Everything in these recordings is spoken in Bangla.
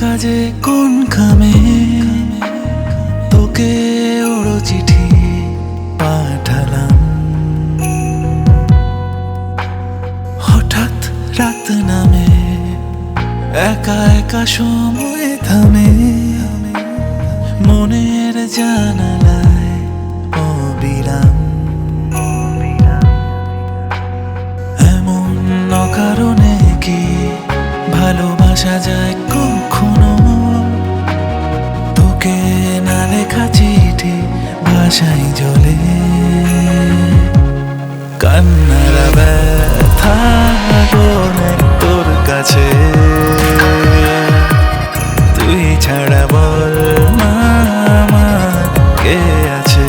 একা যে কোন খামে তোকে ওড়ো চিঠি পাঠালাম। হঠাৎ রাত নামে, একা একা সময় থামে, মনের জানালায় অবিরাম। এমন অকারণে কি ভালোবাসা যায় কখনো? তোকে না লেখা চিঠি ভাষায় জ্বলে, কান্নারা ব্যথা অনেক তোর কাছে। তুই ছাড়া বল না আমার কে আছে?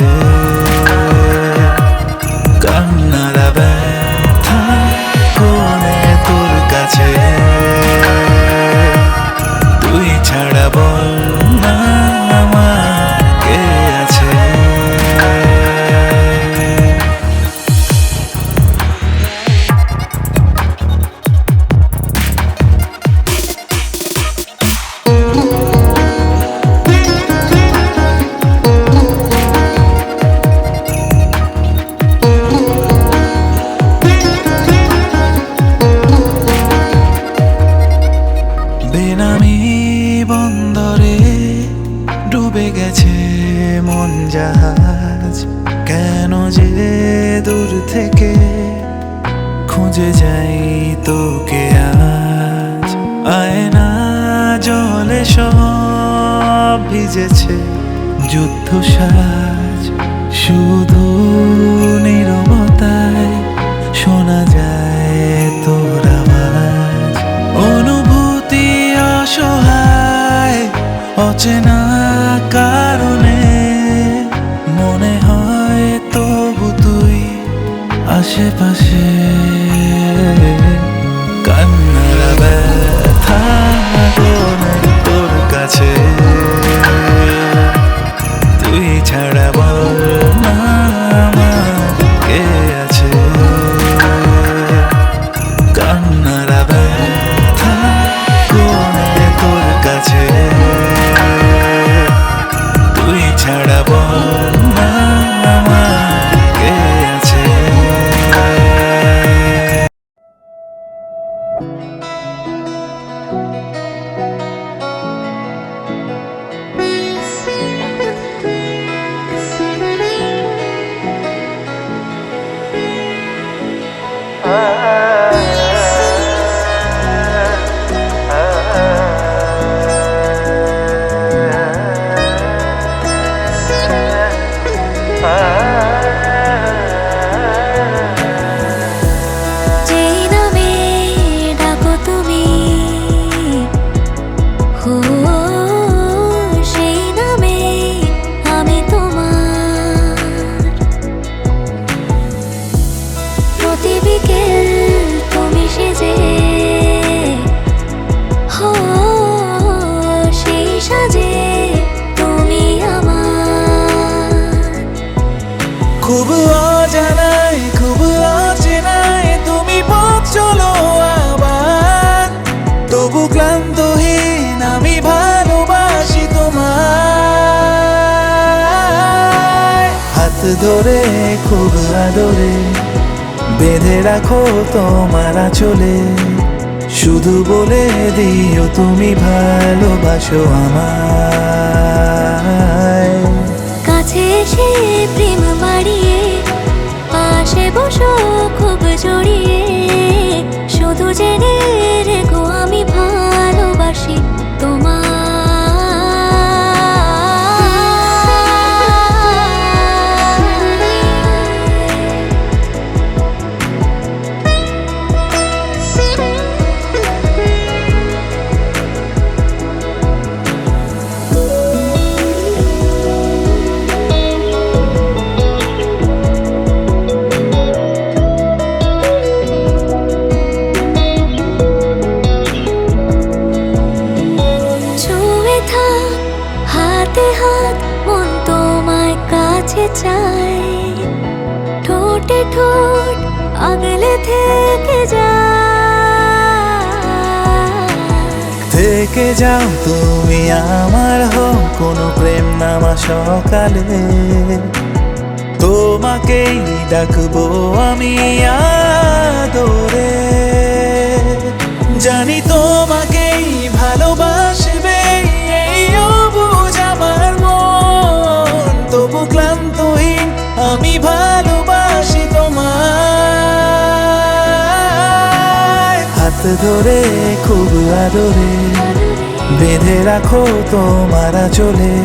কান্নারা ব্যথা অনেক তোর কাছে। তুই ছাড়া বল না আমার কে আছে? বেনামি বন্দরে ডুবে গেছে মন জাহাজ। কেন যে দূর থেকে খুঁজে যাই তোকে আজ। আয়না জলে সব ভিজেছে যুদ্ধ সাজ। শুধু নীরবতায় শোনা যায় তোর আওয়াজ। অনুভূতি অসহায় অচেনা কারণে, মনে হয় তবু তুই আশেপাশে। কান্নারা ব্যথা অনেক তোর কাছে। তুই ছাড়া বল না আমার কে আছে? কান্নারা ব্যথা অনেক তোর কাছে। তুই ছাড়া বল না আমার কে আছে? যেই নামে ডাকো তুমি, হো সেই নামে আমি তোমার। প্রতি বিকেল তুমি সেজে, হো সেই সাজে তুমি আমার। খুব অজানায় খুব অচেনায় তুমি পথ চলো আবার। তবু ক্লান্তহীন আমি ভালোবাসি তোমায়। হাত ধরে খুব আদরে বেঁধে রাখো তোমার আঁচলে। শুধু বলে দিও তুমি ভালোবাসো আমায়। কাছে এসে প্রেম বাড়িয়ে, পাশে বসো খুব জড়িয়ে। শুধু জেনে রেখো আমি ভালোবাসি তোমায়। চাই ঠোঁটে ঠোঁট আগলে থেকে যা। থেকে যাও তুমি আমার হো কোনো প্রেম নামা সকালে, তোমাকেই ডাকবো আমি আদরে। জানি তোমাকেই ভালোবাসবে এই অবুঝ আমার মন, তবু ক্লান্তহীন আমি ভালোবাসি তোমায়। হাত ধরে খুব আদরে বেঁধে রাখো তোমার চলে,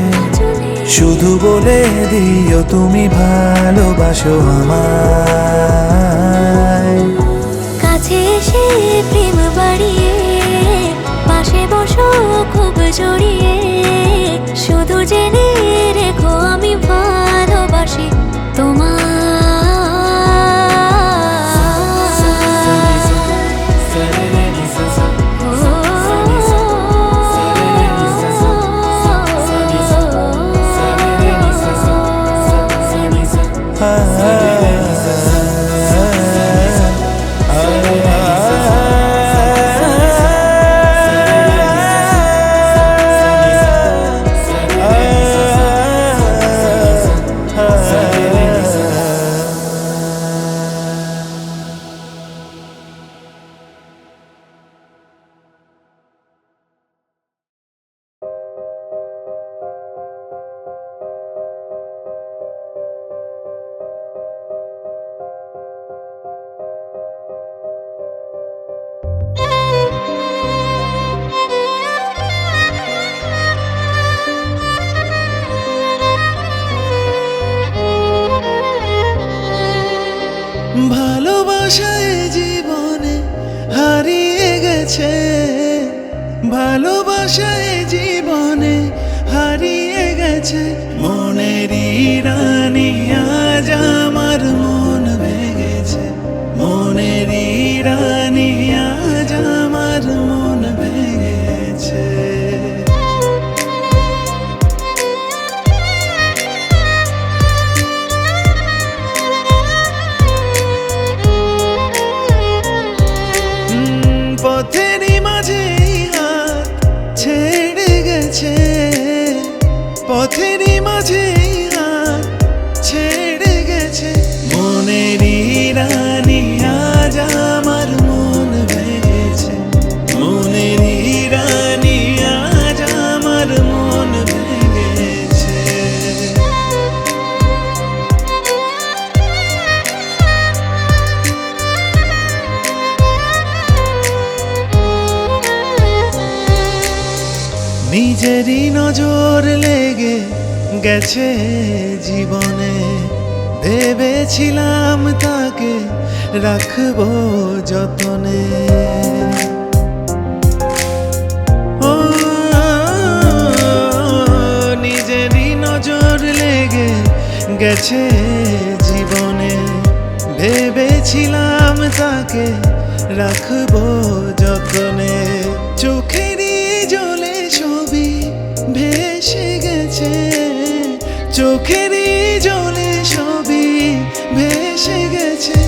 শুধু বলে দিও তুমি ভালোবাসো আমায়। কাছে এসে প্রেম বাড়িয়ে পাশে বসো খুব জড়িয়ে, শুধু জেনে রেখো আমি ভালোবাসি তোমায়। ভালোবাসায় জীবনে হারিয়ে গেছে, ভালোবাসায় জীবনে হারিয়ে গেছে, মনেরই রানী আজ আমার মন ভেঙেছে, মনেরই রানী আজ আমার মন ভেঙেছে। পথেরই মাঝে হাত ছেড়ে গেছে, পথেরই মাঝে হাত ছেড়ে গেছে, মনেরই রানী আজ আমার মন ভেঙেছে, মনেরই রানী আজ আমার মন ভেঙেছে। নিজেরই নজর লেগে গেছে জীবনে, ভেবেছিলাম তাকে রাখবো যতনে। ও নিজেরই নজর লেগে গেছে জীবনে, ভেবেছিলাম তাকে রাখবো যতনে। চোখেরই জলে ছবি ভেসে গেছে, চোখেরই জলে ছবি ভেসে গেছে,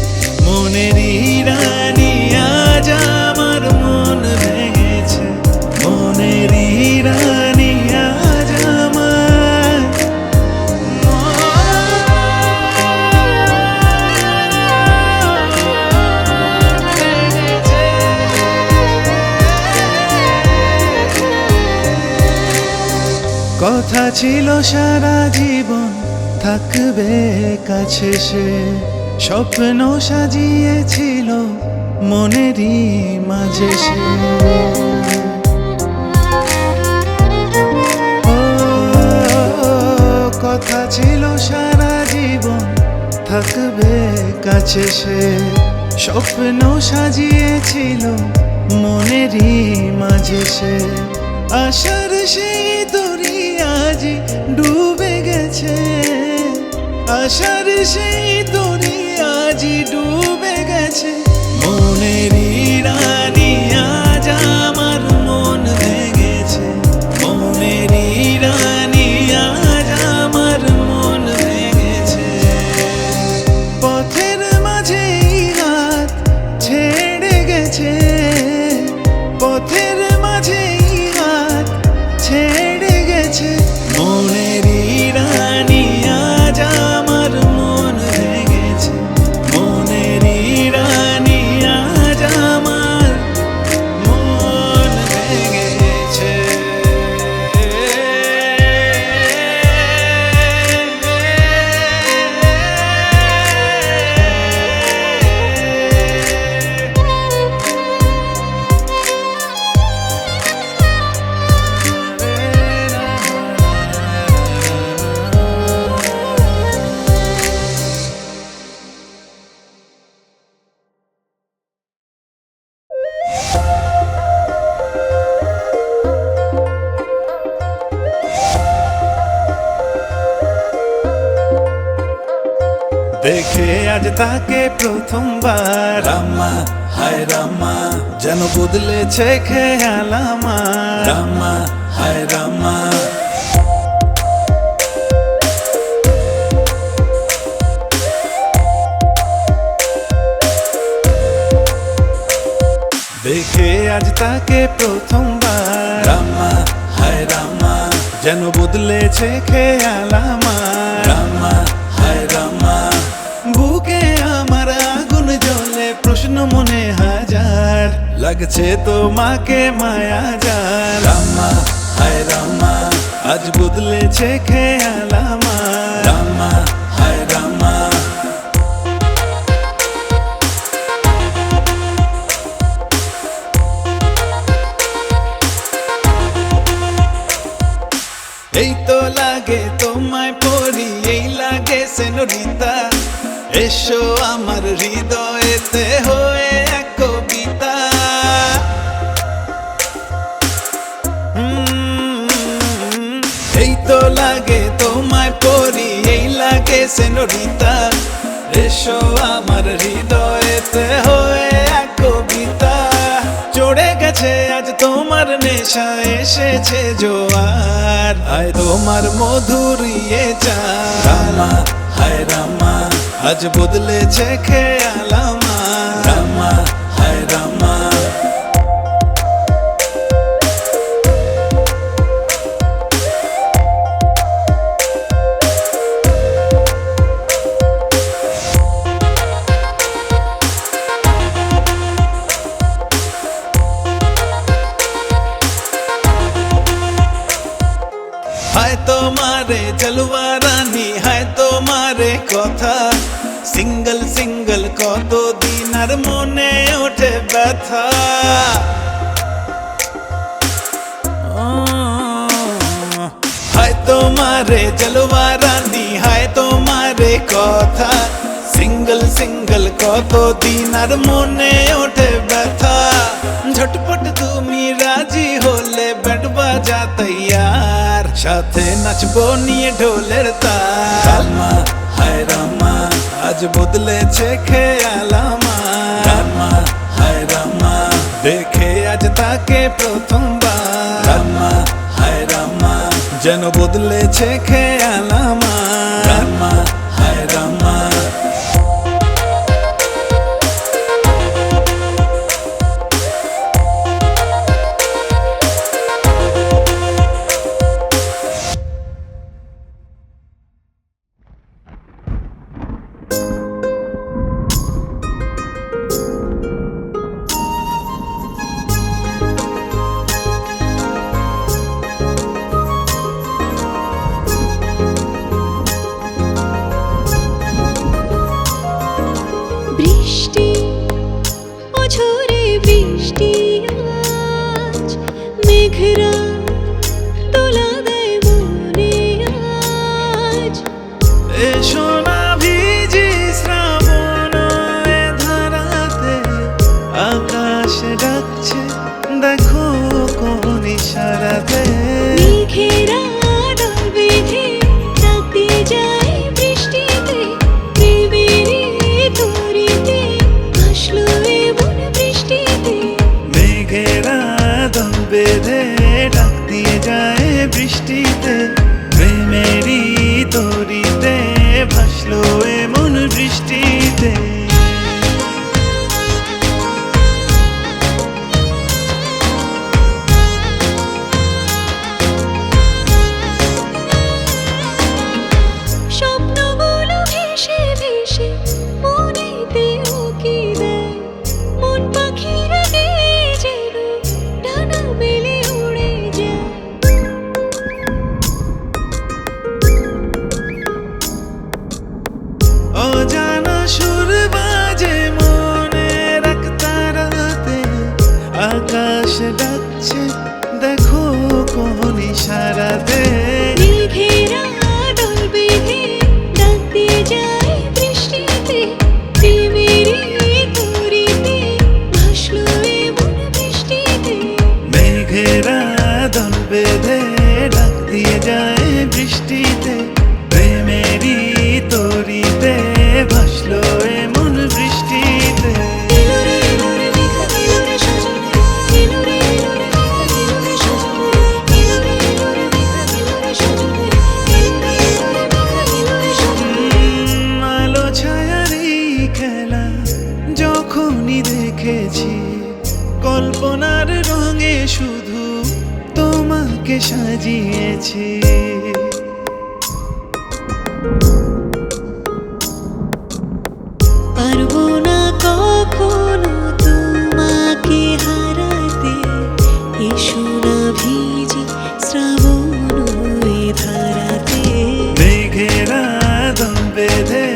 মনেরই রানী আজ আমার মন ভেঙেছে, মনেরই রানী আজ আমার কথা ছিল সারা জীবন থাকবে কাছে সে, স্বপ্ন সাজিয়েছিল মনেরই মাঝে সে। ও কথা ছিল সারা জীবন থাকবে কাছে সে, স্বপ্ন সাজিয়েছিল মনেরই মাঝে সে। আশার সেই তরি আজ ডুবে গেছে, আশার সেই তরি আজ ডুবে গেছে, মনেরই রানী আজ আমার মন ভেঙেছে, মনেরই রানী আজ আমার মন ভেঙেছে। পথের মাঝে হাত ছেড়ে গেছে, পথের মাঝে দেখে আজ তাকে প্রথমবার, রামা হায় রামা যেন বদলেছে খেয়াল আমার, রামা হায় রামা। দেখে আজ তাকে প্রথমবার, রামা হায় রামা যেন বদলেছে খেয়াল আমার, রামা হায় রামা। বুকে আমার আগুন জ্বলে, প্রশ্ন মনে হাজার, লাগছে তোমাকে মায়া যার, রামা হায় রামা আজ বদলেছে খেয়াল আমার, রামা হায় রামা। এই তো লাগে তোমায় পড়ি, এই লাগে সেনরিতা, এসো আমার হৃদয়েতে হয়ে এক কবিতা। এই তো লাগে তোমায় পড়ি, এই লাগে সেনরিতা, এসো আমার হৃদয়েতে হয়ে এক কবিতা। চড়ে গেছে আজ তোমার নেশা, এসেছে জোয়ার, আয় তোমার মধুরিয়ে চা, রামা হায় রামা আজ বদলেছে খেয়াল আমার, রামা হায় রামা। হায় তোমারে জলওয়া রানী, হায় তোমারে কথা, সিঙ্গল সিঙ্গল কত দিন আর মনে ওঠে ব্যথা। হায় তোমারে জলওয়া রানী, হায় তোমারে কথা, সিঙ্গল সিঙ্গল কত দিন আর মনে ওঠে ব্যথা। ঝটপট তুমি রাজি হলে ব্যান্ড বাজা তৈয়ার, সাথে নাচবো নিয়ে ঢোলের তাল, রামা হায় রামা আজ বদলেছে খেয়াল আমার, রামা হায় রামা দেখে আজ তাকে প্রথমবার, রামা হায় রামা যেন বদলেছে খেয়াল আমার, রামা হায় রামা। বৃষ্টি অঝরে বৃষ্টি আজ মেঘরা তোলা দেয় মনে আজ, এসো না ভিজি শ্রাবণ এ ধারাতে, আকাশ ডাকছে দেখো কোন ইশারাতে, মেঘেরা দল বেঁধে ডাকতে যায় বৃষ্টিতে, প্রেমেরই তরিতে ভাসলো এমন বৃষ্টিতে, মেঘেরা দল বেঁধে ডাক দিয়ে যায় বৃষ্টিতে, প্রেমেরই তরিতে ভাসলো এমন বৃষ্টিতে। স্বপ্নগুলো ভেসে ভেসে মনেতে উকি দেয়, মন পাখিরা গেয়ে যেন ডানা মেলে উড়ে যায়। অজানা সুর বাজে মনের এক তারাতে, আকাশ ডাকছে দেখো কোন ইশারাতে, মেঘেরা দল বেঁধে ডাক দিয়ে যায় বৃষ্টিতে, প্রেমেরই তরিতে ভাসলো এমন বৃষ্টিতে, মেঘেরা দল বেঁধে ডাক দিয়ে যায় বৃষ্টিতে, প্রেমেরই তরিতে শুধু তোমাকে সাজিয়েছি। পারবো না কখনো তোমাকে হারাতে, এসো না ভিজি শ্রাবণ এ ধারাতে। মেঘেরা দল বেঁধে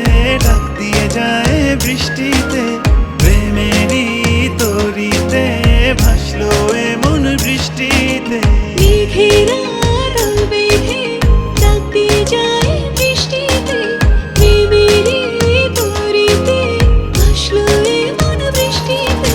ডাক দিয়ে যায় বৃষ্টিতে, প্রেমেরই তরিতে ভাসলো এমন বৃষ্টিতে। মেঘেরা দল বেঁধে ডাক দিয়ে যায় বৃষ্টিতে, প্রেমেরই তরিতে ভাসলো এমন বৃষ্টিতে।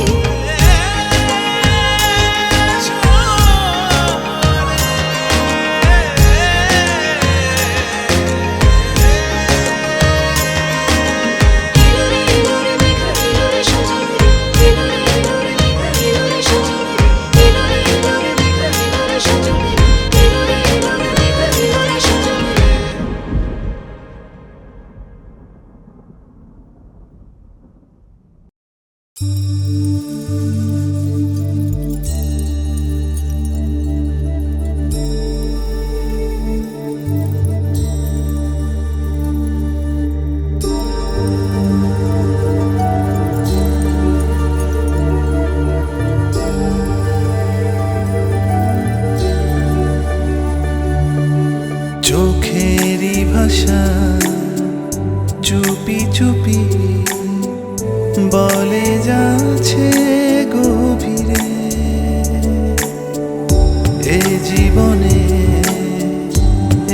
চোখেরই ভাষা চুপি চুপি বলে যাচ্ছে গভীরে, এ জীবনে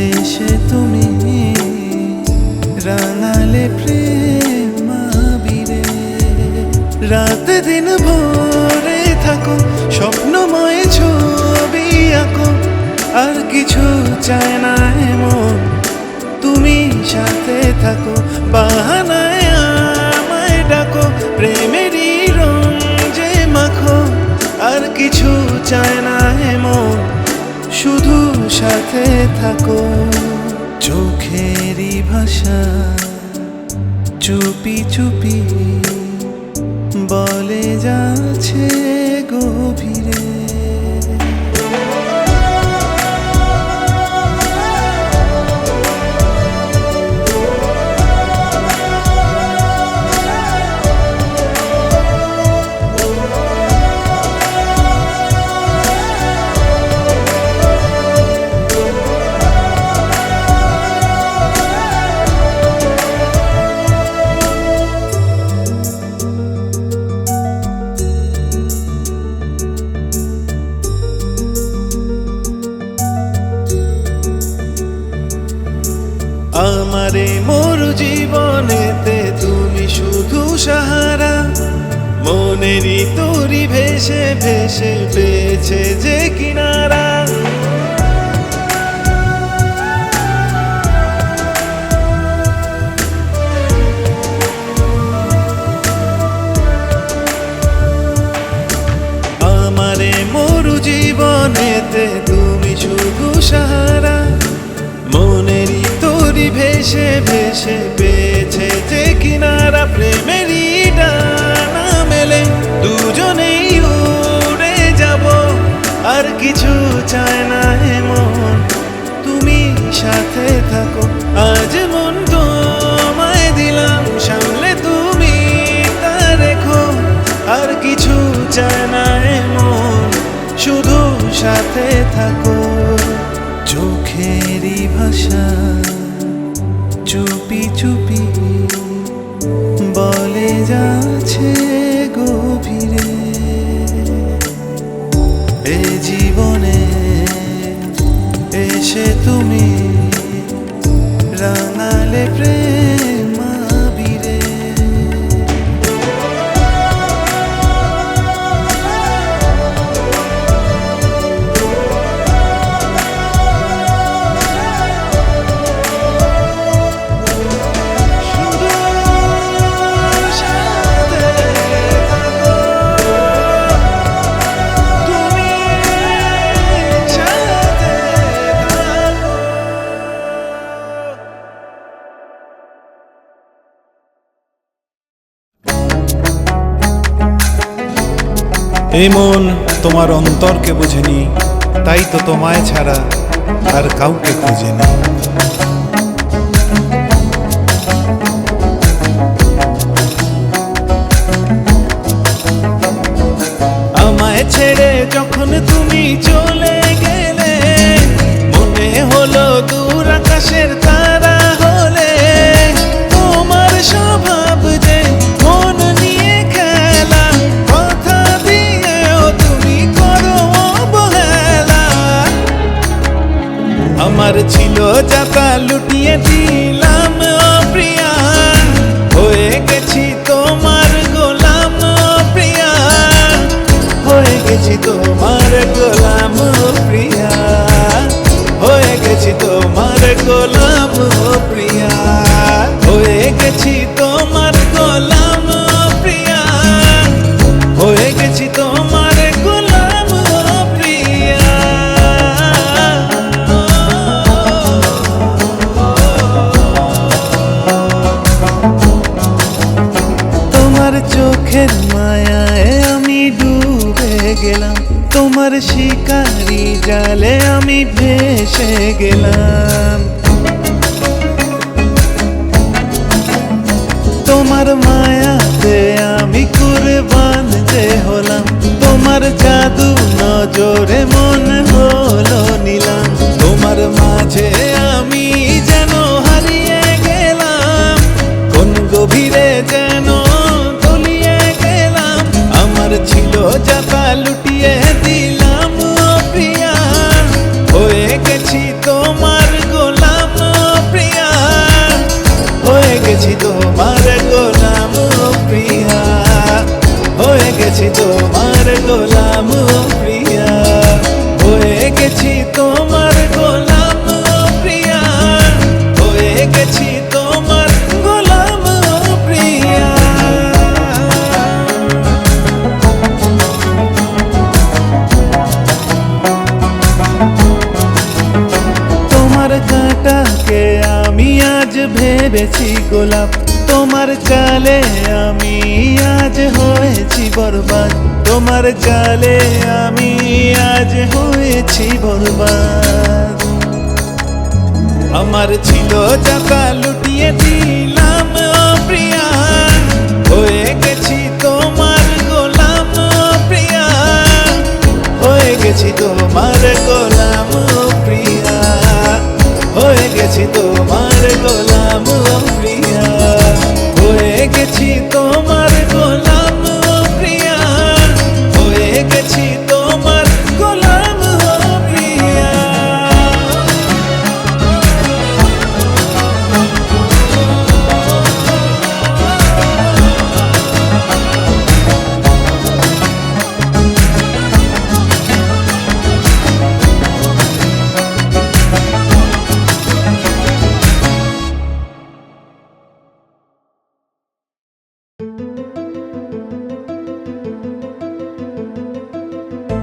এসে তুমি রাঙালে প্রেম আবিরে। রাত দিন ভরে থাকো, স্বপ্নময় ছবি আঁকো, আর কিছু চায় না এমন তুমি সাথে থাকো। বাহানায় আমায় ডাকো, প্রেমেরই রং যে মাখো, আর কিছু চায় না এমন শুধু সাথে থাকো। চোখেরই ভাষা চুপি চুপি বলে যাচ্ছে গভীরে। আমারে মোর জীবনেতে তুমি শুধু সাহারা, মনেরই তরি ভেসে ভেসে পেয়েছে যে কিনারা। আমারে মোর জীবনেতে তুমি শুধু সাহারা, মনেরই তরি ভেসে ভেসে পেয়েছে যে কিনারা। প্রেমেরই ডানা মেলে দুজনেই উড়ে যাব, আর কিছু চায় না এমন তুমি সাথে থাকো। আজ মন তোমায় দিলাম সামলে, তুমি তা রেখো, আর কিছু চায় না এমন শুধু সাথে থাকো। চোখেরই ভাষা চুপি চুপি বলে যাচ্ছে গভীরে, এ জীবনে এসে তুমি রাঙালে প্রেম আবিরে। এই মন তোমার অন্তরকে বুঝেনি, তাই তো তোমায় ছাড়া আর কাউকে খুঁজেনি। আমায় ছেড়ে যখন তুমি চলে গেলে, মনে হলো দূর আকাশের তারা হলে। তোমার স্বভাব যে মন নিয়ে খেলা, কথা দিয়েও তুমি করো অবহেলা। আমার ছিল যাতা লুটিয়ে দিলাম ও প্রিয়া, হয়ে গেছি তোমার গোলাম ও প্রিয়া, হয়ে গেছি তোমার গোলাম ও প্রিয়া, হয়ে গেছি তোমার গোলাম ও প্রিয়া, হয়ে গেছি তোমার গোলাম ও প্রিয়া, হয়ে গেছি তোমার গোলাম ও প্রিয়া। তোমার চোখের মায়ায় আমি ডুবে গেলাম, তোমার শিকারি জালে আমি ভেসে গেলাম। তোমার মায়াতে আমি কুরবান যে হলাম, তোমার জাদু নজরে মন হলো নিলাম। তোমার মাঝে আমি যেন হারিয়ে গেলাম, কোন গভীরে যেন তলিয়ে গেলাম। আমার ছিল যাতা লুটিয়ে দিলাম ও প্রিয়া, হয়ে গেছি তোমার গোলাম ও প্রিয়া, হয়ে গেছি তোমার গোলাম ও প্রিয়া, হয়ে গেছি তোমার গোলাম ও প্রিয়া, হয়ে গেছি তোমার গোলাম ও প্রিয়া, হয়ে গেছি তোমার গোলাম ও প্রিয়া। তোমার কাঁটাকে আমি আজ ভেবেছি গোলাপ, তোমার চালে আমি আজ হয়েছি বরবাদ, তোমার চালে আমি আজ হয়েছি বরবাদ। আমার ছিল যাতা লুটিয়ে দিলাম ও প্রিয়া, হয়ে গেছি তোমার গোলাম ও প্রিয়া, হয়ে গেছি তোমার গোলাম ও প্রিয়া, হয়ে গেছি তোমার গোলাম ও প্রিয়া, হয়ে গেছি তোমার গোলাম ও প্রিয়া, হয়ে গেছি তোমার গোলাম ও প্রিয়া।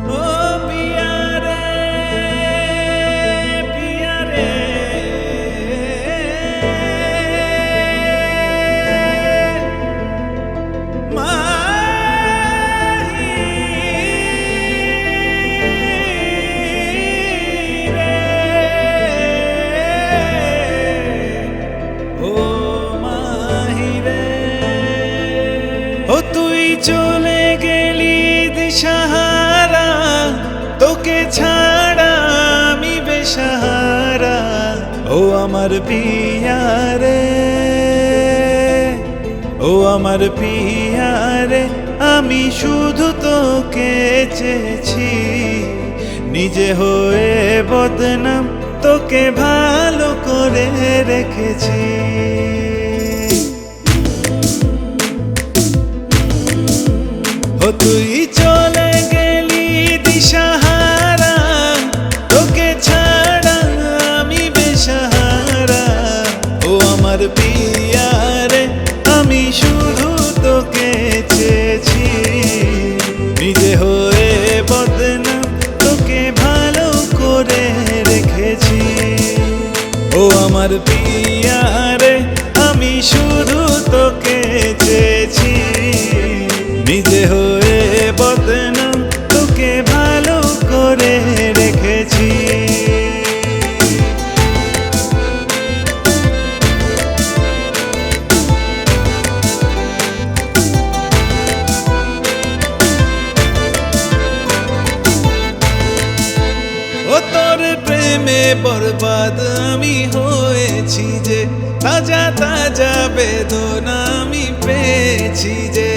ও পিয়া রে, পিয়া রে, মাহি রে, ও মাহি রে। ও তুই চলে গেলি দিশাহারা, তোকে ছাড়া আমি বেসাহারা। ও আমার পিয়া রে, ও আমার পিয়া রে, আমি শুধু তোকে চেয়েছি, নিজে হয়ে বদনাম তোকে ভালো করে রেখেছি। ও তুই চলে গেলি দিশাহারা, তোকে ছাড়া আমি বেসাহারা। ও আমার পিয়া রে, আমি শুধু তোকে চেয়েছি, নিজে হয়ে বদনাম তোকে ভালো করে রেখেছি। ও আমার পিয়া রে, আমি শুধু তোকে চেয়েছি, নিজে হয়ে বদনাম প্রেমে বরবাদ আমি হয়েছি যে, তাজা তাজা বেদনা আমি পেয়েছি যে।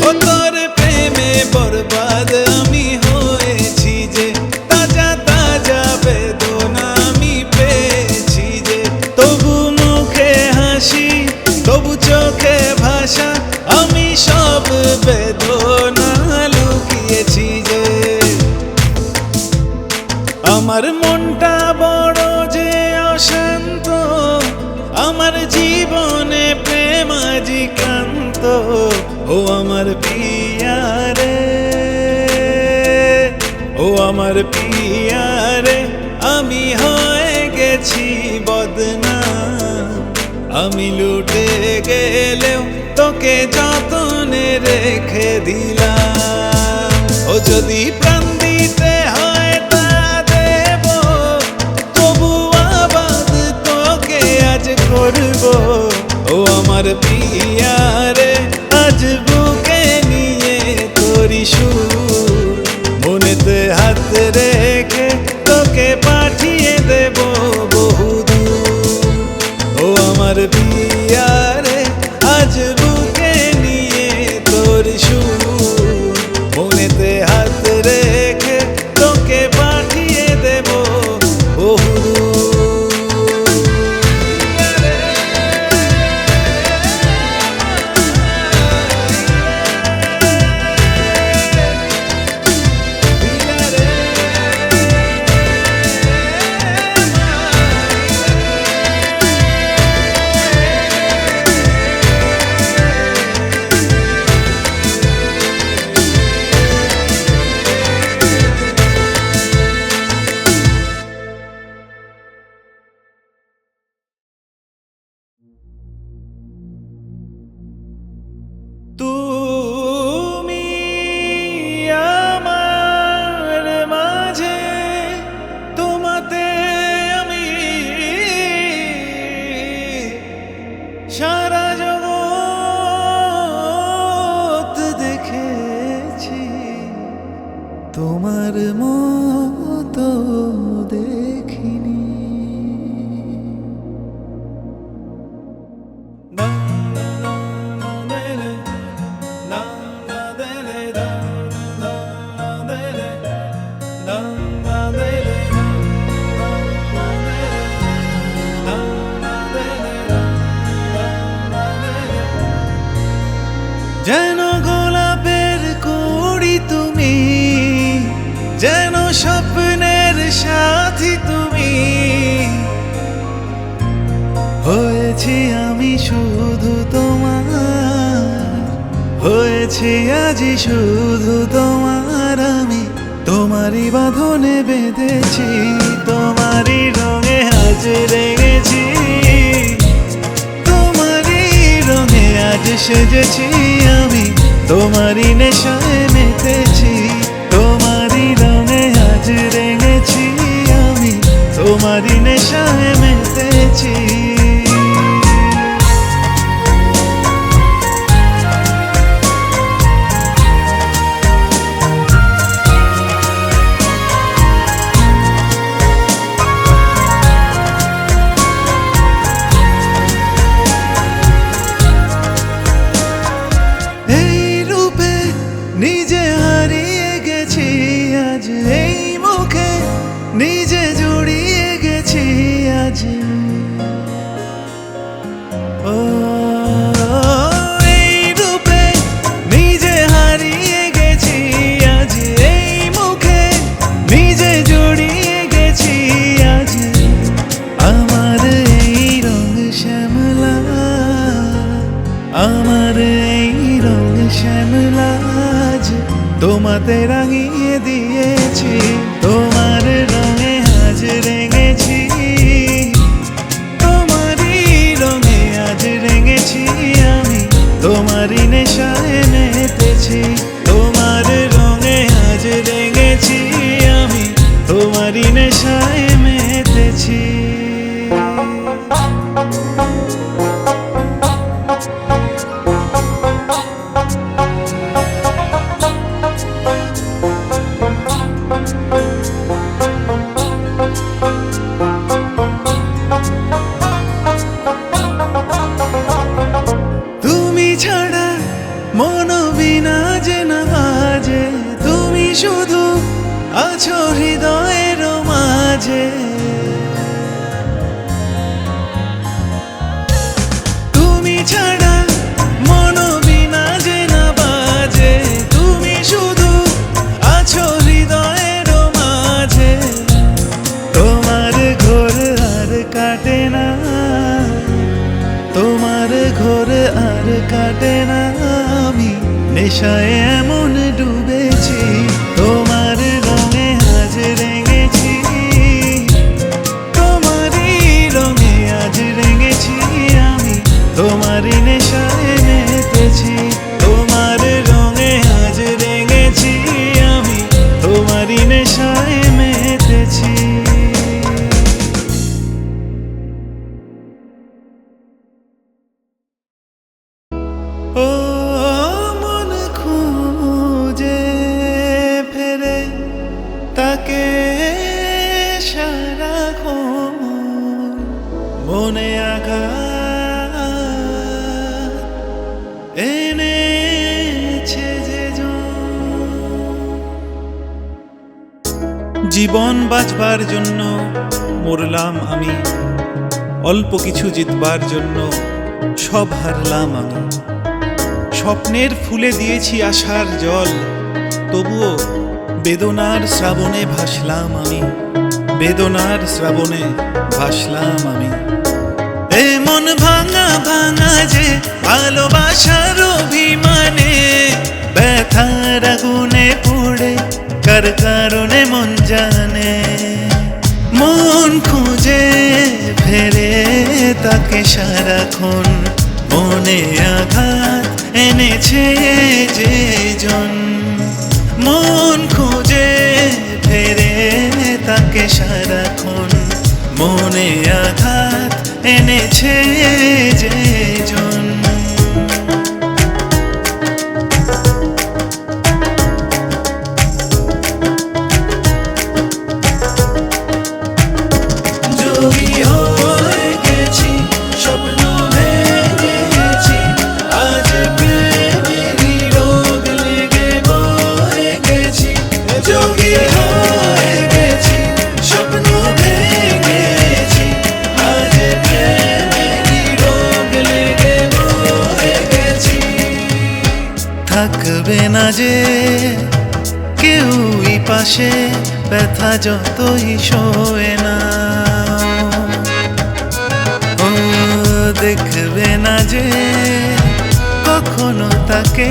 ও তোর প্রেমে বরবাদ আমি হয়েছি যে, তাজা তাজা বেদনা আমি পেয়েছি যে। তবু মুখে হাসি, তবু চোখে ভাষা, আমি সব বেদনা লুকিয়েছি যে। আমার মনটা বড় যে অশান্ত, আমার জীবনে প্রেম আজি ক্লান্ত। ও আমার পিয়া রে, ও আমার পিয়া রে, আমি হয়ে গেছি বদনাম। আমি লুটে গেলেও তোকে যতনে রেখে দিলাম। ও যদি প্রাণ দিতে হয় তা দেব, তবু আবাদ তোকে আজ করব। ও আমার পিয়া রে, আজ বুকে নিয়ে তোরি সুর, মনেতে হাত রেখে তোকে পাঠিয়ে দেব বহুদূর। ও আমার পিয়া রে, আজ বুকে নিয়ে তোর সুর, মনেতে হাত রেখে তোকে পাঠিয়ে দেব বহুদূর। তুমি আমার মাঝে, তোমাতে আমি সারা জগৎ দেখেছি, তোমার মতো দেখিনি। যেন গোলাপের কুড়ি তুমি, যেন স্বপ্নের সাথী তুমি। হয়েছি আমি শুধু তোমার, হয়েছি আজি শুধু তোমার। আমি তোমারই বাঁধনে বেঁধেছি, তোমারই রঙে আজ রেঙেছি, তোমারই রঙে আজ সেজেছি। আমি তোমারই নেশায় মেতেছি, তোমারই রঙে আজ রেঙেছি। আমি তোমারই নেশায় মেতেছি। নিজে হারিয়ে গেছি আজ, এই মুখে নিজে জড়িয়ে গেছি আজ। ও এই রূপে নিজে হারিয়ে গেছি আজ, এই মুখে নিজে জড়িয়ে গেছি আজ। আমার এই রং শ্যামলা, আমার এই রং শ্যামলা তোমাতে রাঙিয়ে দিয়েছি, তোমার রঙে আজ রেঙেছি, তোমারই রঙে আজ রেঙেছি। আমি তোমারই নেশায় মেতেছি, তোমার রঙে আজ রেঙেছি। আমি তোমারই নেশায় মেতেছি। বিনা যে না বাজে, তুমি শুধু আছো হৃদয়ের মাঝে। তুমি ছাড়া মন বিনা যে না বাজে, তুমি শুধু আছো হৃদয়ের মাঝে। তোমার ঘোর আর কাটে না, তোমার ঘোর আর কাটে না, আমি নেশায় এমন ডুবেছি। তোমার রঙে আজ রেঙেছি, তোমারই রঙে আজ রেঙেছি আমি, তোমারই নেশায় মেতেছি। তোমার রঙে আজ রেঙেছি আমি, তোমারই নেশায় মেতেছি। ও মন খুঁজে ফেরে তাকে সারাক্ষণ, মনে আঘাত এনেছে যে জীবন বাঁচবার জন্য মরলাম আমি, অল্প কিছু জিতবার জন্য সব হারলাম আমি। স্বপ্নের ফুলে দিয়েছি আশার জল, তবুও বেদনার শ্রাবণে ভাসলাম আমি, বেদনার শ্রাবণে ভাসলাম আমি। এ মন ভাঙা ভাঙা যে ভালোবাসার অভিমানে, ব্যথার আগুনে পুড়ে কার কারণে মন জানে। মন খুঁজে ফেরে তাকে সারাক্ষণ, মনে আঘাত এনেছে যে জন। মন খুঁজে ফেরে তাকে সারাক্ষণ, মনে আঘাত এনেছে যে জন। যোগী হয়ে গেছি, স্বপ্ন ভেঙে গেছি, আজ প্রেমেরই রোগ লেগে বয়ে গেছি। যোগী হয়ে গেছি, স্বপ্ন ভেঙে গেছি, আজ প্রেমেরই রোগ লেগে বয়ে গেছি। থাকবে না যে কেউই পাশে, ব্যথা যতই সয়ে না, ও দেখবে না যে কখনো তাকে,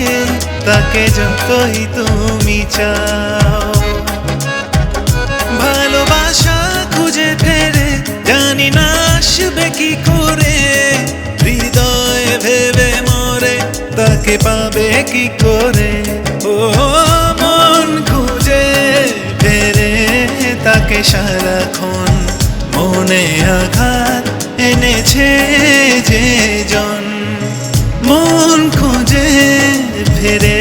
তাকে যতই তুমি চাও। ভালোবাসা খুঁজে ফেরে জানি না আসবে কি করে, হৃদয় ভেবে মরে তাকে পাবে কি করে। ও মন খুঁজে ফেরে তাকে সারাক্ষণ, মনে আঘাত এনেছে যে জন। মন খুঁজে ফেরে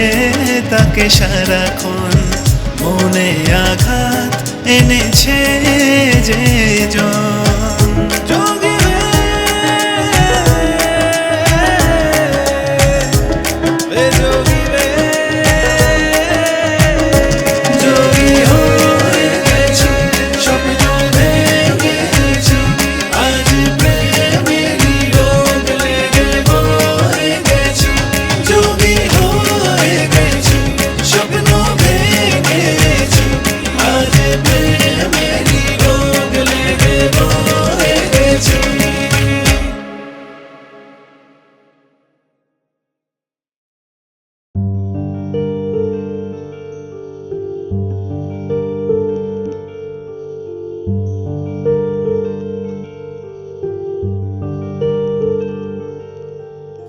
তাকে সারাক্ষণ, মনে আঘাত এনেছে যে জন। যোগী রে, যোগী রে, যোগী হয়ে গেছি, স্বপ্ন ভেঙে গেছি, আজ প্রেমেরই রোগ লেগে বয়ে গেছি। যোগী হয়ে গেছি, স্বপ্ন ভেঙে গেছি, আজ প্রেমেরই রোগ লেগে বয়ে গেছি।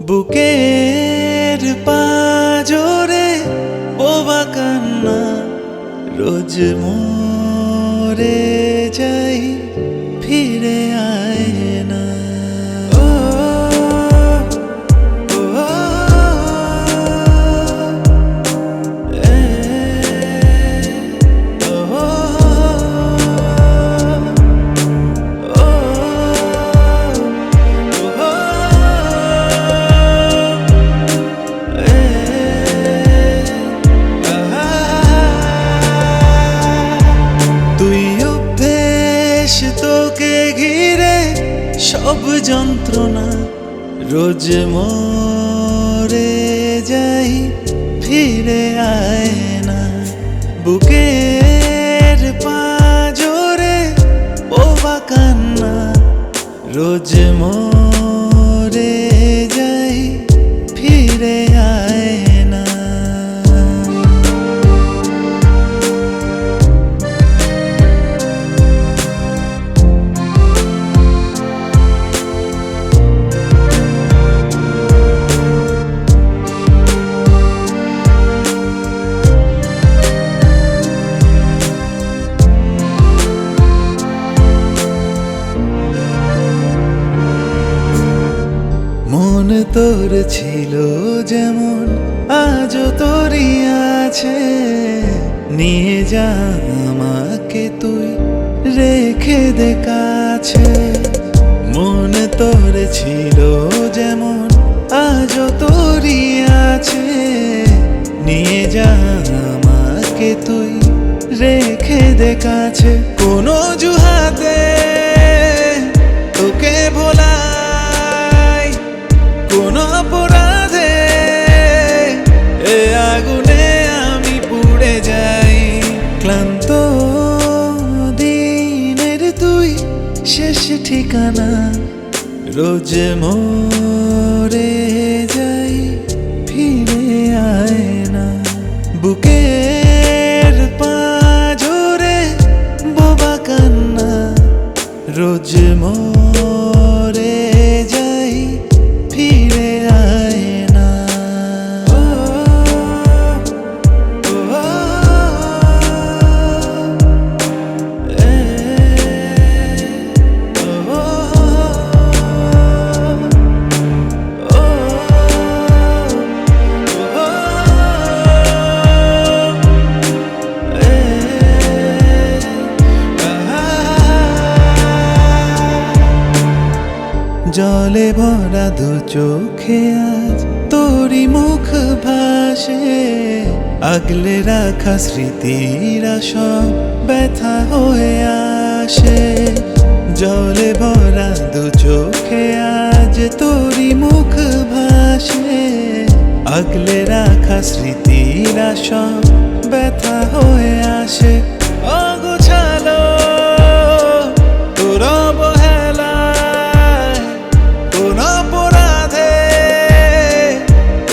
বুকের পাজরে বোবা কান্না রোজ মরে যাই, ফিরে আয় না। ও, ও, এ, ও, ও, ও, যন্ত্রণা রোজ মরে যাই ফিরে আয় না বুকের পাঁজরে বোবা কান্না রোজ মরে যাই ফিরে আয় না মন তোর ছিল যেমন আজও তোরই আছে নিয়ে যা আমাকে তুই রেখে দে কাছে মন তোর ছিল যেমন আজও তোরই আছে নিয়ে যা আমাকে তুই রেখে দে কাছে কোনো অজুহাতে তোকে ভোলা কোন অপরাধে এ আগুনে আমি পুড়ে যাই ক্লান্ত দিনের তুই শেষ ঠিকানা রোজ মরে যাই ফিরে আয় না বুকের পাঁজরে বোবা কান্না রোজ মরে যাই ফিরে আয় না জলে ভরা দু চোখে আজ তোরি মুখ ভাসে আগলে রাখা স্মৃতিরা সব ব্যথা হয়ে আসে জলে ভরা দু চোখে আজ তোরি মুখ ভাসে আগলে রাখা স্মৃতিরা সব ব্যথা হয়ে আসে অগোছালো তোর অবহেলায় কোন অপরাধে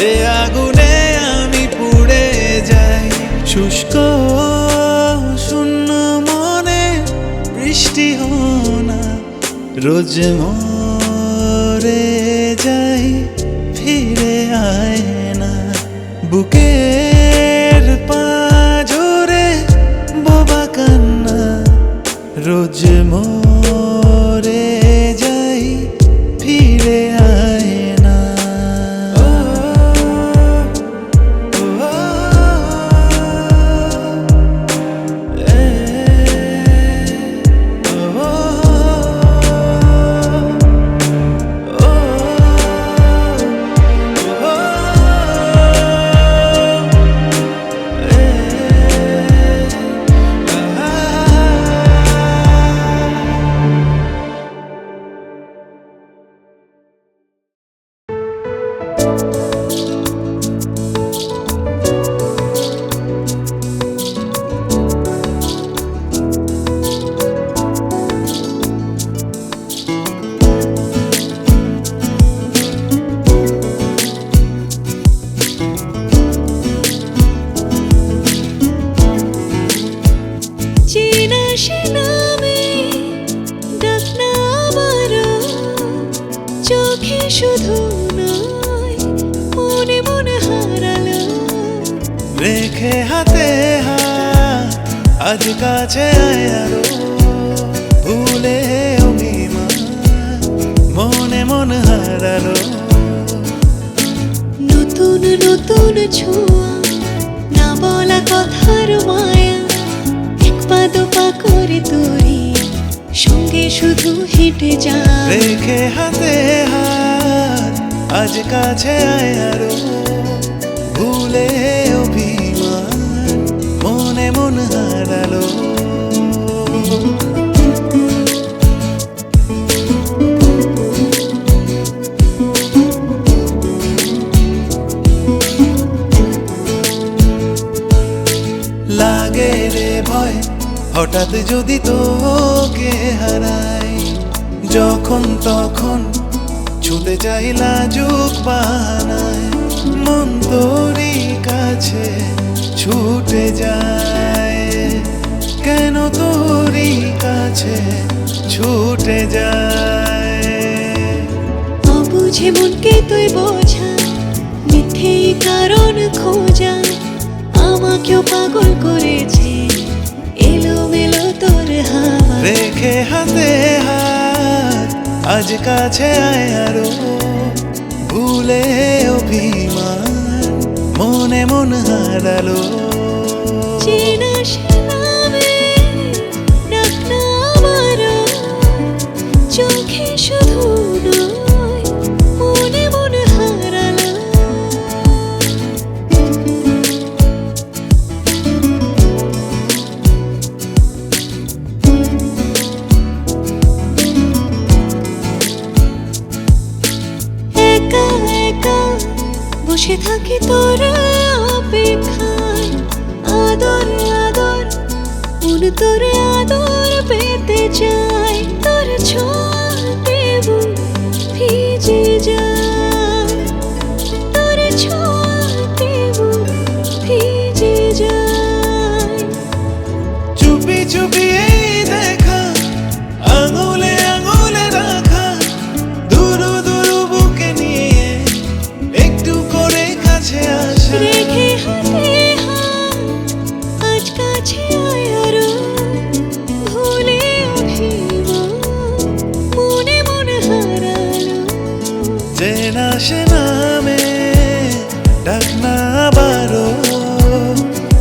এ আগুনে আমি পুড়ে যাই শুষ্ক শূন্য মনে বৃষ্টি হোনা রোজ মরে যাই ফিরে আয় না বুকের পাঁজরে বোবা কান্না রোজ মরে যাই ফিরে আয় না শুধু নয় মনে মনে হারালো রেখে হাতে হাত আজ কাছে আয় আরো ভুলে অভিমান মনে মন হারালো নতুন নতুন ছোঁয়া না বলা কথার মায়া এক পা দু পা করে তোরে সঙ্গে শুধু হেঁটে যা রেখে হাতে হাত আজ কাছে আয় আরো ভুলে অভিমান মনে মন হারালো হঠাৎ যদি তোকে হারাই, যখন তখন ছুতে চাই লাজুক বানায়, মন তোরই কাছে ছুটে যায়, কেন তোরই কাছে ছুটে যায়। অবুঝে মনকে তুই বোঝা, মিথ্যেই কারণ খোঁজা, আমাকেও পাগল করেছে এলোমেলো তোর হাওয়া। রেখে হাতে হাত আজ কাছে আয় আরো, ভুলে অভিমান মনে মন হারালো। চেনা সে নামে ডাক না আমারও, চোখে শুধু নয় মনে মন হারালো। একা একা বসে থাকি তোর অপেক্ষায়, আদর আদর মন তোর আদর পেতে চাই, তোর ছোঁয়াতে বুক ভিজে যায়, তোর ছোঁয়াতে বুক ভিজে যায়। চুপি চুপি এই দেখা, আঙুলে আঙুলে রাখা, দুরু দুরু বুকে নিয়ে একটু করে কাছে আসা। রেখে হাতে হাত আজ কাছে আয় আরো, ভুলে অভিমান মনে মন হারালো। চেনা সে নামে ডাক না বারো,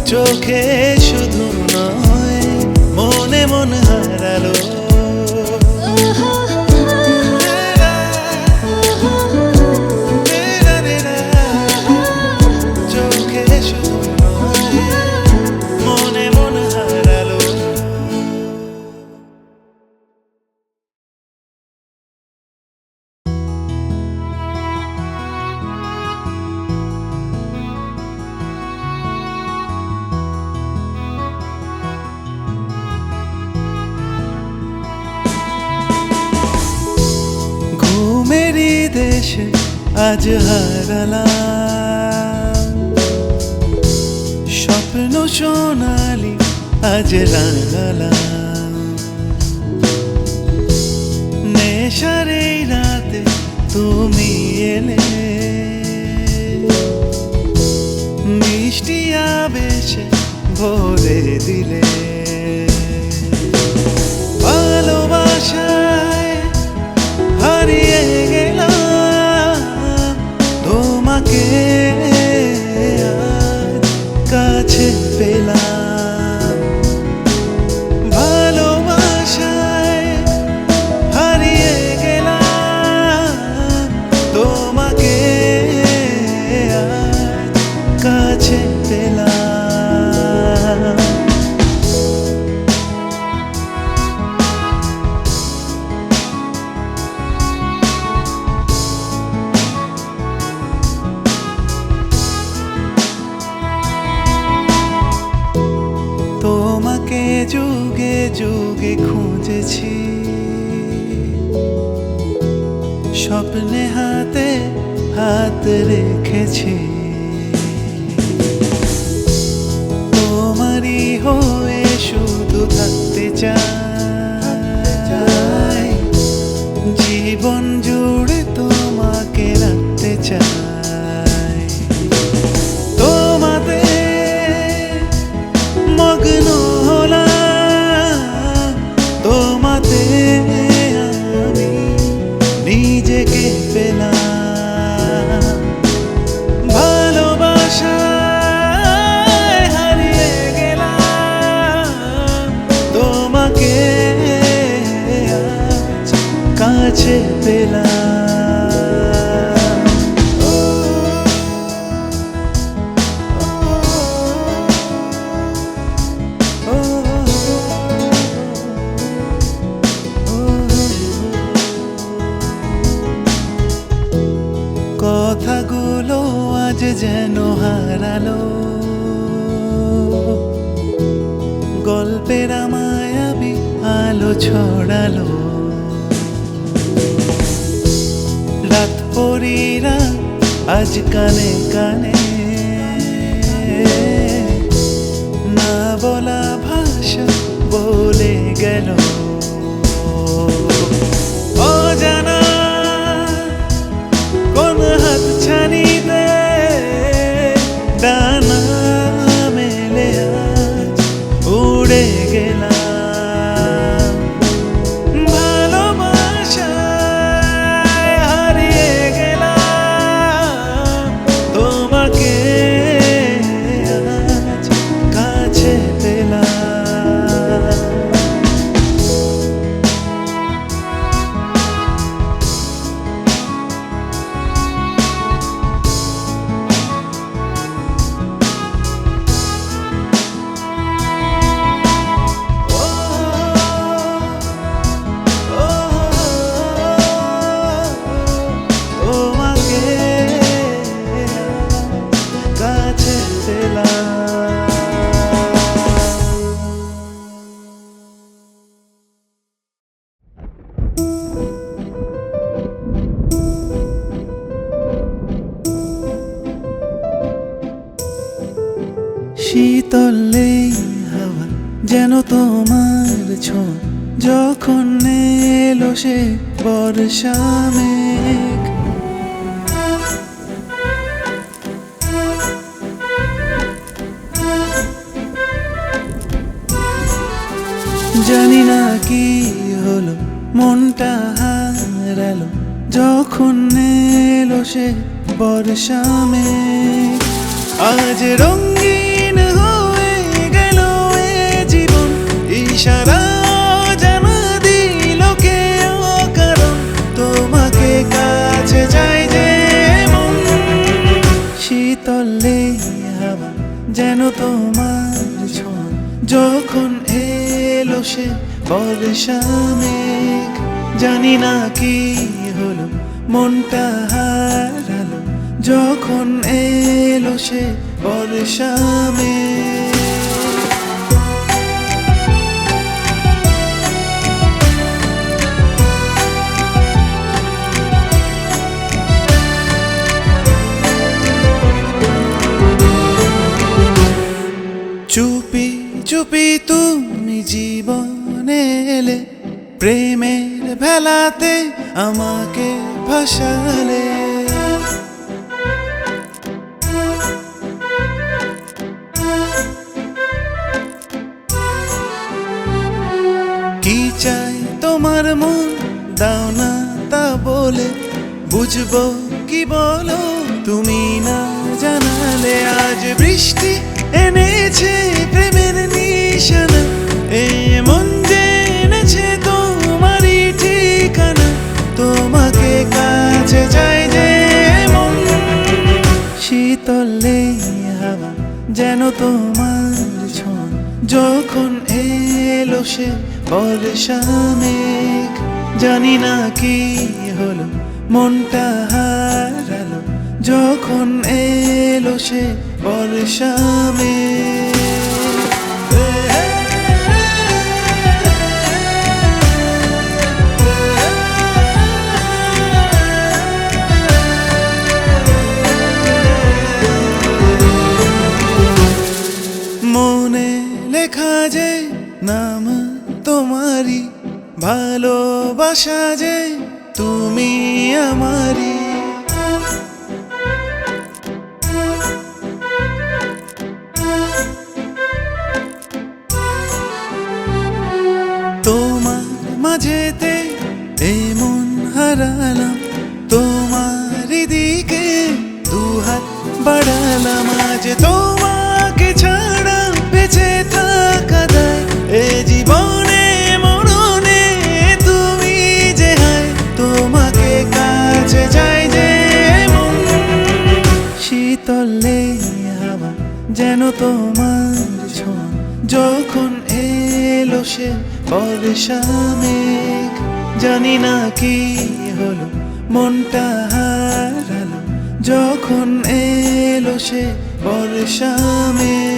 চোখে শুধু নয় মনে মন হারালো। চোখে শুধু নয় মনে মন হারালো। ঘুমেরই দেশে আজ হারালাম, স্বপ্ন সোনালি আজ রাঙালাম, নেশার এই রাতে তুমি এলে, মিষ্টি আবেশে ভরে দিলে, ভালোবাসায় হারিয়ে গেলাম তোমাকে, আজ কাছে পেলাম। ভালোবাসায় হারিয়ে গেলাম তোমাকে, আজ কাছে পেলাম। তোমাকে যুগে যুগে খুঁজেছি, স্বপ্নে হাতে হাত রেখেছি, তোমারই হয়ে শুধু থাকতে চাই, জীবন জুড়ে তোমাকে রাখতে চাই। তোমাতে মগ্ন হলাম, তোমাতে আমি নিজেকে পেলাম। ভালোবাসায় হারিয়ে গেলাম তোমাকে, আজ কাছে পেলাম। কথাগুলো আজ যেন হারালো, গল্পের আমার ছড়ালো। রাত পরীরা আজ কানে কানে না বলা ভাষা বলে গেল। অজানা কোন হাত ছানিতে ডানা মেলে আজ উড়ে গেলাম। ভালোবাসায় হারিয়ে গেলাম তোমাকে আজ কাছে পেলাম। তোমাকে কাছে পেলাম। শীতলে হাওয়া যেন তোমার ছোঁয়া, যখন এলো সে বর্ষা মেঘ। জানি না কি হলো মনটা হারালো, যখন এলো সে বর্ষা মেঘ। আজ রঙিন হয়ে গেল এ জীবন, ইশারা জানা দিল কে অকারণ তোমাকে কাছে চাই যে মন। শীতলে হাওয়া যেন তোমার ছোঁয়া, যখন এলো সে বর্ষা মেঘ। জানি না কি হলো মনটা হারালো, যখন এলো সে বর্ষা মেঘ। চুপি চুপি তুমি জীবনে এলে, প্রেমের ভেলাতে আমাকে ভাসালে। কি চাই তোমার মন দাও না তা বলে, বুঝবো কি বলো তুমি না জানালে। আজ বৃষ্টি এনেছে প্রেমের নিশানা, এ মন যে এনেছে তোমারই ঠিকানা। তোমাকে কাছে চাই যে মন। শীতলে হাওয়া যেন তোমার ছোঁয়া, যখন এলো সে বর্ষা মেঘ। জানি না কি হলো মনটা হারালো, যখন এলো সে বর্ষা মেঘ। মনে লেখা যে নাম তোমারই, ভালোবাসা যে তুমি আমারই। তোমার মাঝেতে এমন হারালাম, তোমার দিকে দুহাত বাড়ালাম। আজ তোমাকে ছাড়া বেঁচে থাকা দায়, এ জীবনে মরণে তুমি যে হায়। তোমাকে কাছে চাই যে মন। শীতলে হাওয়া যেন তোমার ছোঁয়া, যখন এলো সে বর্ষা মেঘ। জানি না কি হলো মনটা হারালো, যখন এলো সে বর্ষা মেঘ।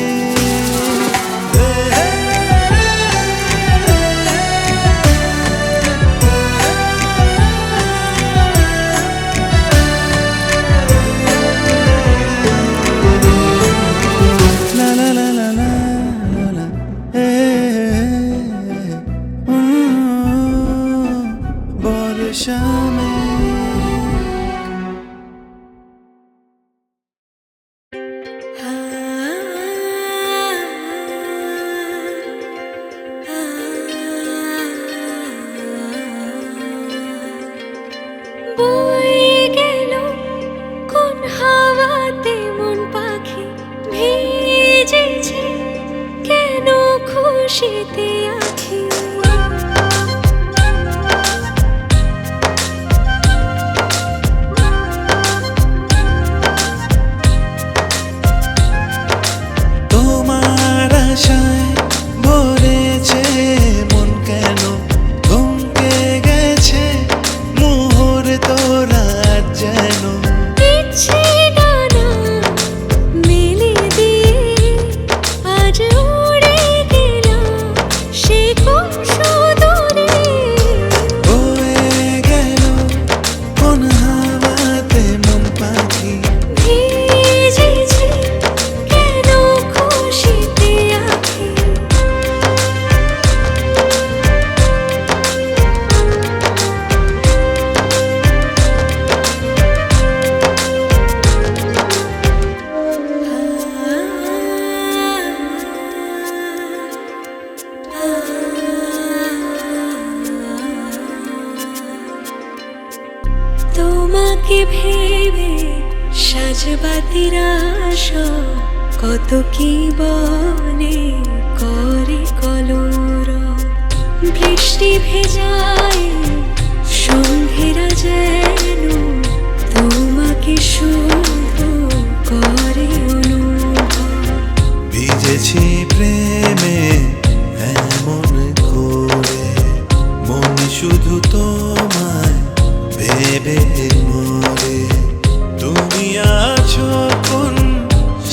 খুশিতে আছি। তোমার আশায় ভরেছে মন, কেন থমকে গেছে মুহূর্ত রাত যেন। ইচ্ছে ডানা মেলে দিয়ে আজ উড়ে গেলাম সে কোন সুদূরে। বয়ে গেল কোন হাওয়াতে মন পাখি, ভিজেছে কেন খুশিতে আছি। তোমাকে ভেবে সাজবাতির আশা কত কি বনে করে কলর। বৃষ্টি ভেজায় সন্ধ্যেরা যেন তোমাকে শুধু করে অনুভব। ভিজেছি প্রেমে এমন করে, মন শুধু তোমায় ভেবে মরে। তুমি আছো কোন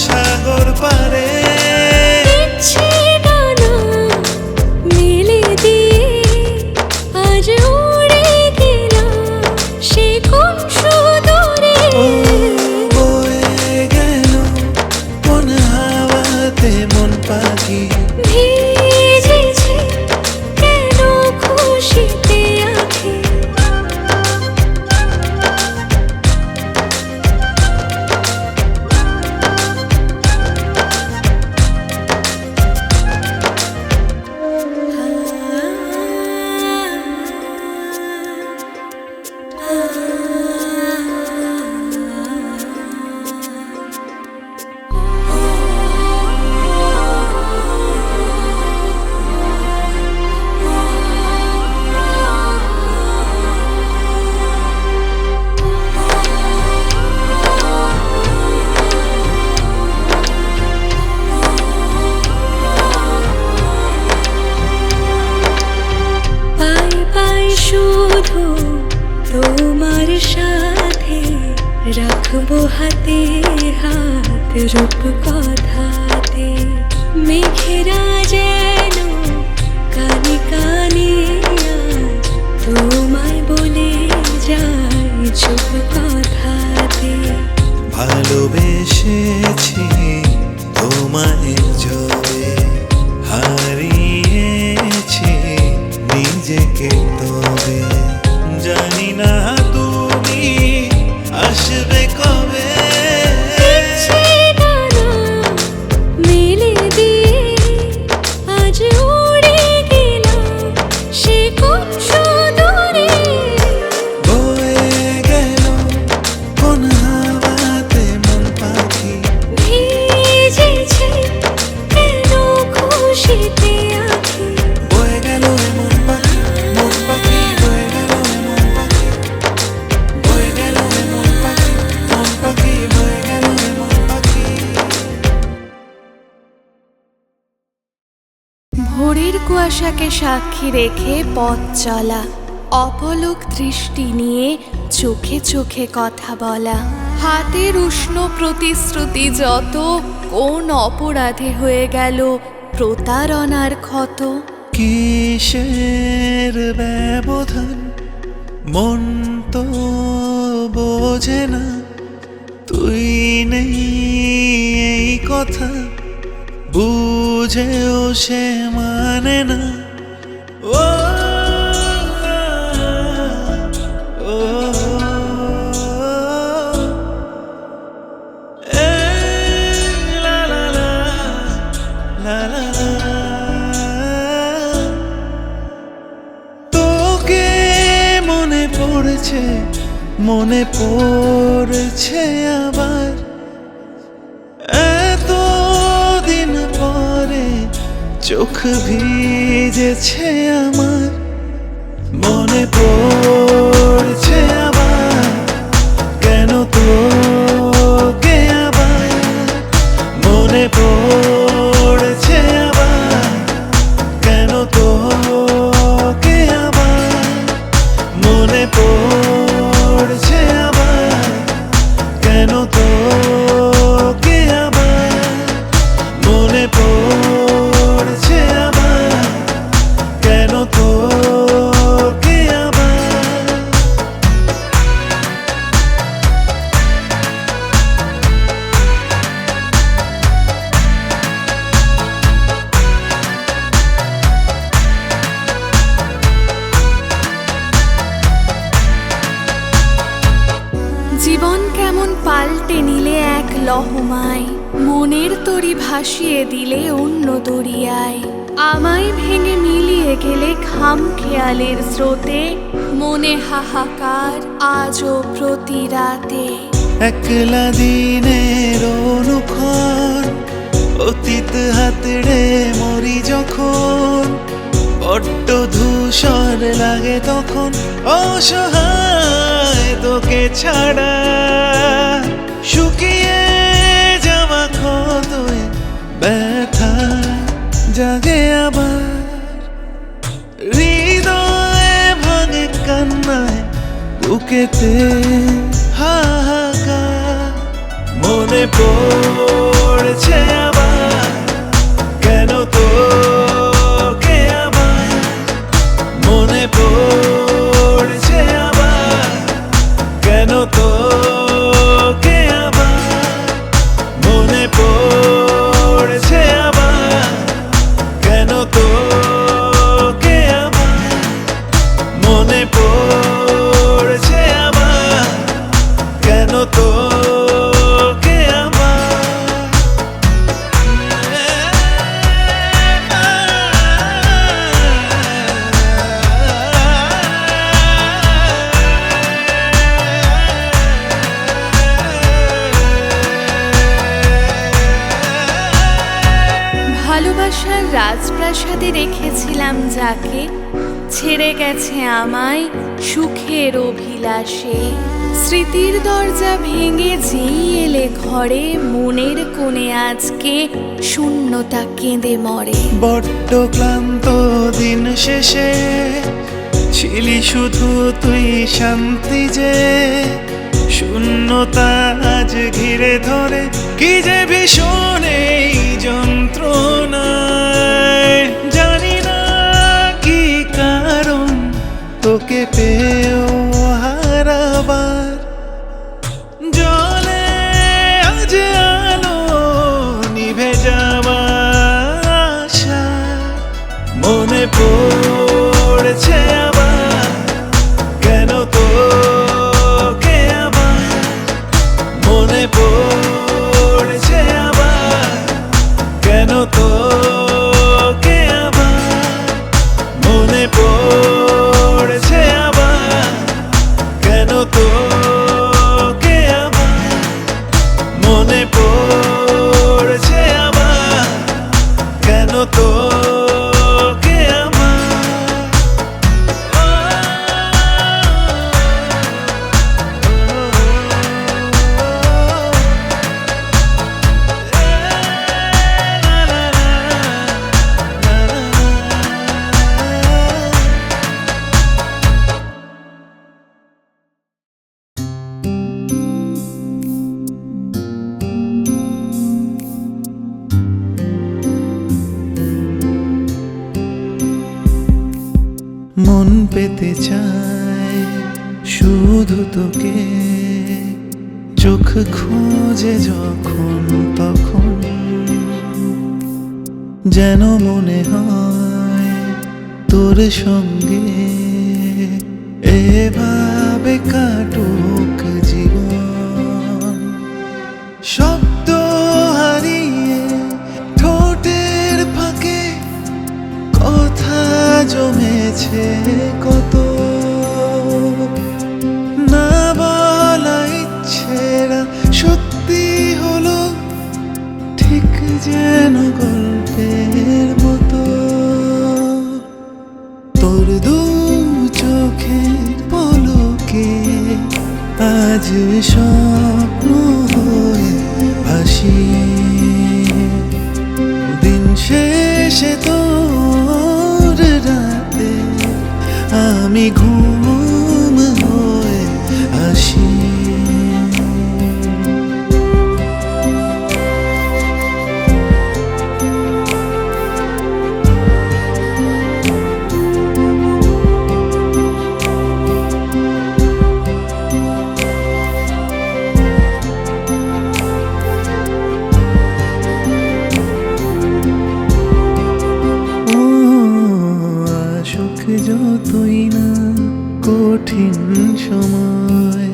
সাগর পারে, ইচ্ছে ডানা মেলে দিয়ে আজ উড়ে গেলাম সে কোন সুদূরে। ও বয়ে গেল কোন হাওয়াতে মন পাখি, ভিজেছে কেন খুশিতে আছি। পাই পাই শুধু তোমার সাথে রাখবো হাতে হাত রূপ কথাতে। মেঘেরা যেন কানে কানে আজ তোমায় বলে যায় চুপ কথাতে। ভালোবেসেছি তোমায় জবে, হারিয়েছি নিজেকে তবে। জানি না তুমি আসবে কবে, ইচ্ছে ডানা মেলে দিয়ে আজ উড়ে গেলাম সে কোন সুদূরে। বয়ে গেল কোন হাওয়াতে মন পাখি, ভিজেছে কেন খুশিতে আছি। বয়ে গেল মন পাখি, মন পাখি বয়ে গেল মন পাখি, বয়ে গেল মন পাখি, মন পাখি বয়ে গেল মন পাখি। ভোরের কুয়াশাকে সাক্ষী রেখে পথ চলা, অপলক দৃষ্টি নিয়ে চোখে চোখে কথা বলা। হাতের উষ্ণ প্রতিশ্রুতি যত কোন অপরাধে হয়ে গেল প্রতারণার ক্ষত। কিসের ব্যবধান মন তো বোঝে না, তুই নেই এই কথা বুঝেও সে মানে না। ও ও এ লা লা লা লা লা লা। তোকে মনে পড়েছে, মনে পড়েছে আবার, এতদিন পরে চোখ ভিজেছে আমার, মনে পড়ছে আবার কেন তোকে আবার, মনে পড়ছে আবার কেন তোকে আবার, মনে পড়ছে আবার কেন তোকে আবার, মনে পড়ছে আবার কেন তোকে আবার। জীবন কেমন পাল্টে নিলে এক লহমায়, মনের তরি ভাসিয়ে দিলে অন্য দরিয়ায়, আমায় ভেঙে মিলিয়ে গেলে খাম খেয়ালের স্রোতে, মনে হাহাকার আজও প্রতি রাতে। একলা দিনের অনুক্ষণ, অতীত হাতড়ে মরি যখন, বড্ড ধূসর লাগে তখন, অসহায় তোকে ছাড়া, শুকিয়ে যাওয়া ক্ষতয়ে ব্যথা জাগে আবার, হৃদয়ে ভাঙে কান্নায় বুকেতে হাহাকার, মনে পড়ছে আবার কেন তোকে আবার, মনে পড়ছে আবার কেন তোকে আবার, মনে পড়ছে আবার কেন তোকে আবার, মনে পড়ছে আবার কেন তোকে আবার। ভালোবাসার রাজপ্রাসাদে রেখেছিলাম যাকে, ছেড়ে গেছে আমায় সুখের অভিলাষে। স্মৃতির দরজা ভেঙে যেই এলে ঘরে, মনের কোণে আজকে শূন্যতা কেঁদে মরে। বড্ড ক্লান্ত দিন শেষে ছিলি শুধু তুই শান্তি যে, শূন্যতা আজ ঘিরে ধরে, কি যে ভীষণ এই যন্ত্রণায়, জানি না কি কারণ তোকে পেয়েও হারাবার, জলে আজ আলো নিভে যাওয়া আশা, মনে পড়ছে আবার কেন তোকে আবার, মনে পড়ছে আবার কেন তোকে আবার, মনে পড়ছে আবার কেন তোকে আবার, মনে পড়ছে আবার কেন তোকে আবার। মন পেতে চায় শুধু তোকে, চোখ খোঁজে যখন তখন, যেন মনে হয় তোর সঙ্গে এভাবে কাটুক জীবন। শব্দ হারিয়ে ঠোঁটের ফাঁকে কথা জমেছে কত, না বলা ইচ্ছেরা সত্যি হলো ঠিক যেন গল্পের মতো। স্বপ্ন হয়ে ভাসি, দিন শেষে তোর রাতে আমি ঘুম হয়ে আসি। যতই না কঠিন সময়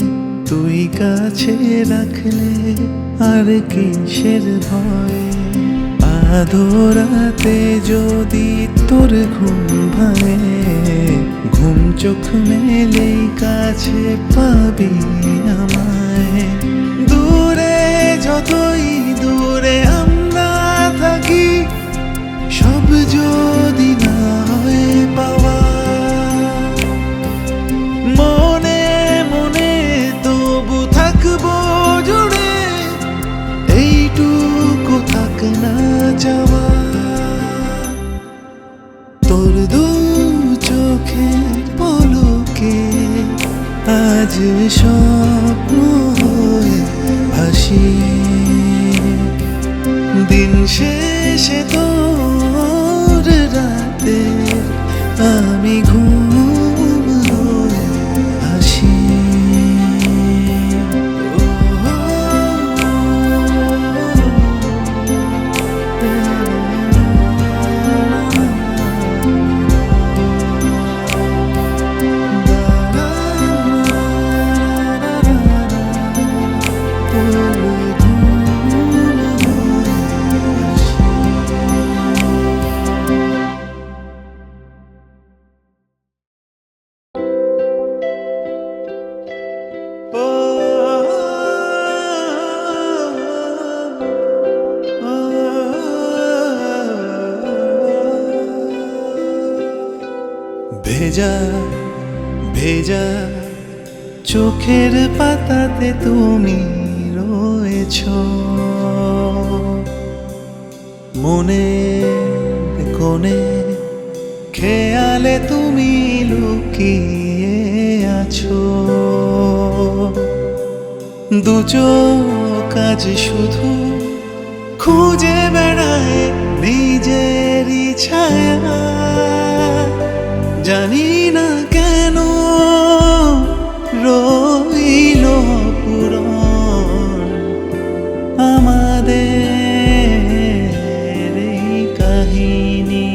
তুই কাছে রাখলে আর কিসের ভয়, আধরাতে যদি তোর ঘুম ভাঙে, ঘুম চোখ মেলেই কাছে পাবি আমায়। দূরে যতই দূরে আমরা থাকি, সব যদি না হয়ে পাওয়া, মনে মনে তবু থাকবো জুড়ে, এইটুকু থাক না যাওয়া। তোর দু চোখের পলকে আজ স্বপ্ন হয়ে ভাসি, দিন শেষে তোর রাতে আমি ঘুম হয়ে আসি। ভেজা ভেজা চোখের পাতাতে তুমি রয়েছ, মনে কোণে খেয়ালে তুমি লুকিয়ে আছো। দু চোখ আজ শুধু খুঁজে বেড়ায় নিজেরই ছায়া, জানি না কেন রইল পুরন আমাদের এই কাহিনী,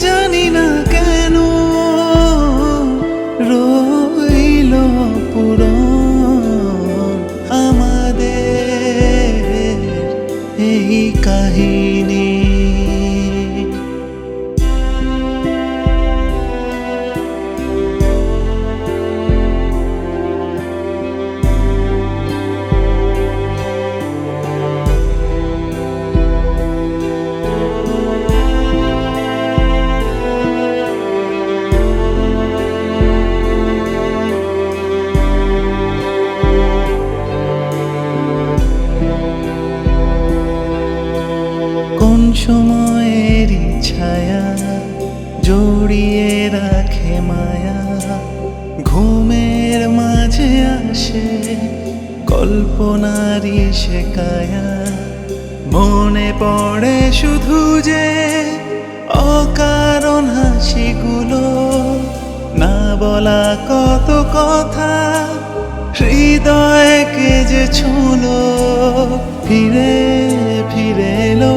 জানি না কেন রইল পুরন আমাদের এই কাহিনী। কোন সময়ের ছায়া জড়িয়ে রাখে মায়া, ঘুমের মাঝে আসে কল্পনারই সে কায়া, মনে পড়ে শুধু যে অকারণ হাসিগুলো, না বলা কত কথা হৃদয়কে যে ছুঁলো, ফিরে ফিরে এলো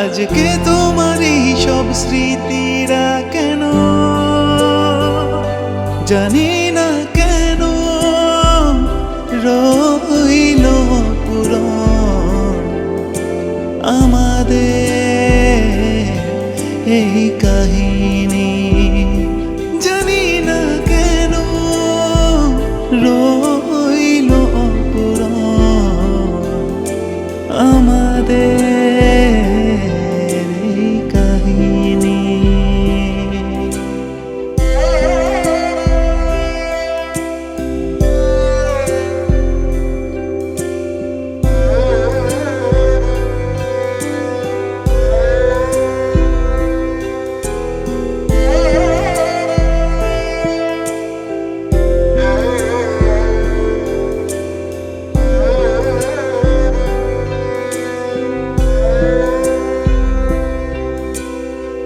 আজকে তোমারই সব স্মৃতিরা কেন, জানি না কেন রইল পুরন আমাদের এই কাহিনী, জানি না কেন রইল পুরন আমাদের এই কাহিনী।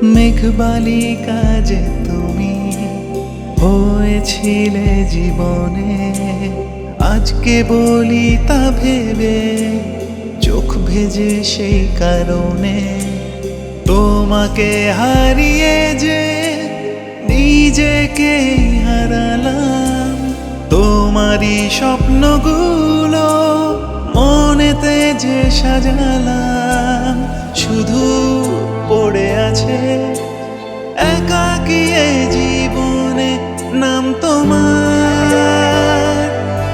মেঘবালিকা যে তুমি হয়েছিলে জীবনে, আজকে বলি তা ভেবে চোখ ভেজে সেই কারণে। তোমাকে হারিয়ে যে নিজেকে হারালাম, তোমারই স্বপ্নগুলো মনেতে যে সাজালাম, শুধু পড়ে আছে একাকী এই জীবনে নাম তোমার।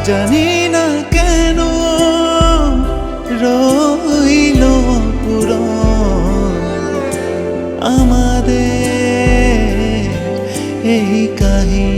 জানি না কেন রইল অপূরণ আমাদের এই কাহিনী।